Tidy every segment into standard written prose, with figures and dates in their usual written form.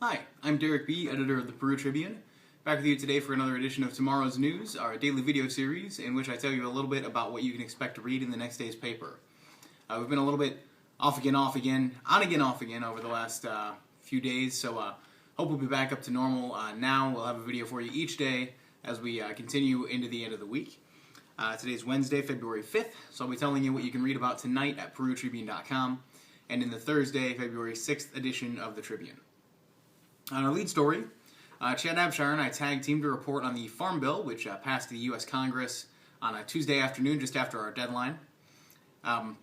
Hi, I'm Derek B., editor of the Peru Tribune, back with you today for another edition of Tomorrow's News, our daily video series in which I tell you a little bit about what you can expect to read in the next day's paper. We've been a little bit on again, off again over the last few days, so hope we'll be back up to normal now. We'll have a video for you each day as we continue into the end of the week. Today's Wednesday, February 5th, so I'll be telling you what you can read about tonight at PeruTribune.com and in the Thursday, February 6th edition of the Tribune. On our lead story, Chad Abshire and I tag team to report on the Farm Bill, which passed the U.S. Congress on a Tuesday afternoon just after our deadline. Got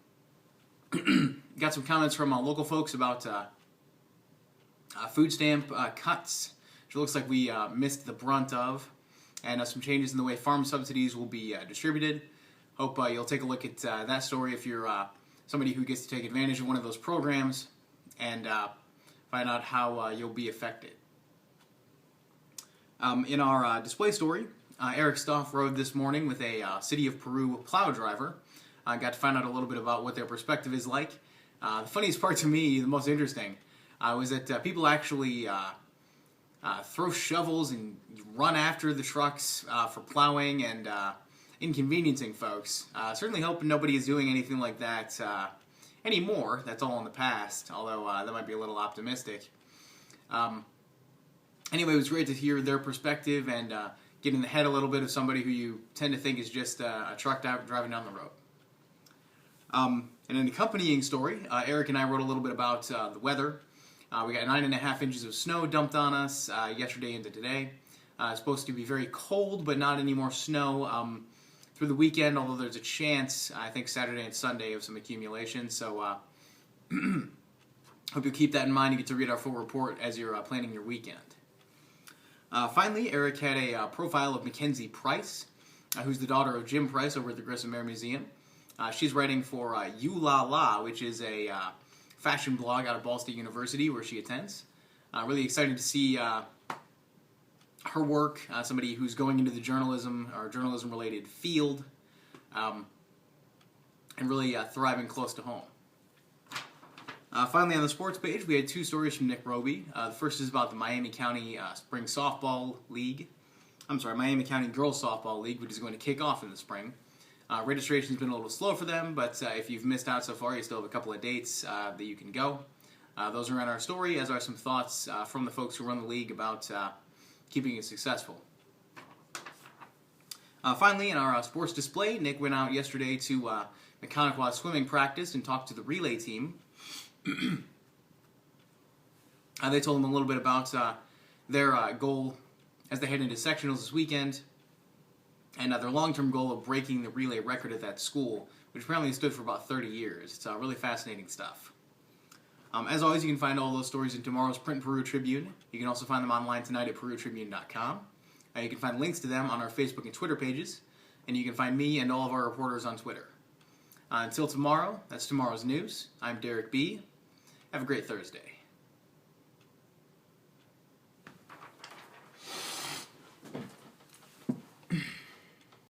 some comments from local folks about food stamp cuts, which it looks like we missed the brunt of, and some changes in the way farm subsidies will be distributed. Hope you'll take a look at that story if you're somebody who gets to take advantage of one of those programs and find out how you'll be affected. In our display story, Eric Stoff rode this morning with a City of Peru plow driver. Got to find out a little bit about what their perspective is like. The funniest part to me, the most interesting, was that people actually throw shovels and run after the trucks for plowing and inconveniencing folks. Certainly hope nobody is doing anything like that anymore. That's all in the past, although that might be a little optimistic. Anyway, it was great to hear their perspective and get in the head a little bit of somebody who you tend to think is just a truck driving down the road. In an accompanying story, Eric and I wrote a little bit about the weather. We got 9.5 inches of snow dumped on us yesterday into today. It's supposed to be very cold, but not any more snow through the weekend, although there's a chance, I think Saturday and Sunday, of some accumulation. So hope you'll keep that in mind. You get to read our full report as you're planning your weekend. Finally, Eric had a profile of Mackenzie Price, who's the daughter of Jim Price over at the Grissom Air Museum. She's writing for You La La, which is a fashion blog out of Ball State University where she attends. Really excited to see her work, somebody who's going into the journalism or journalism-related field, and really thriving close to home. Finally, on the sports page, we had two stories from Nick Roby. The first is about the Miami County Spring Softball League. Miami County Girls Softball League, which is going to kick off in the spring. Registration's been a little slow for them, but if you've missed out so far, you still have a couple of dates that you can go. Those are in our story, as are some thoughts from the folks who run the league about keeping it successful. Finally, in our sports display, Nick went out yesterday to Mechanical swimming practice and talked to the relay team. They told him a little bit about their goal as they head into sectionals this weekend, and their long-term goal of breaking the relay record at that school, which apparently stood for about 30 years. It's really fascinating stuff. As always, you can find all those stories in tomorrow's print Peru Tribune. You can also find them online tonight at PeruTribune.com. You can find links to them on our Facebook and Twitter pages, and you can find me and all of our reporters on Twitter. Until tomorrow, that's tomorrow's news. I'm Derek B. Have a great Thursday.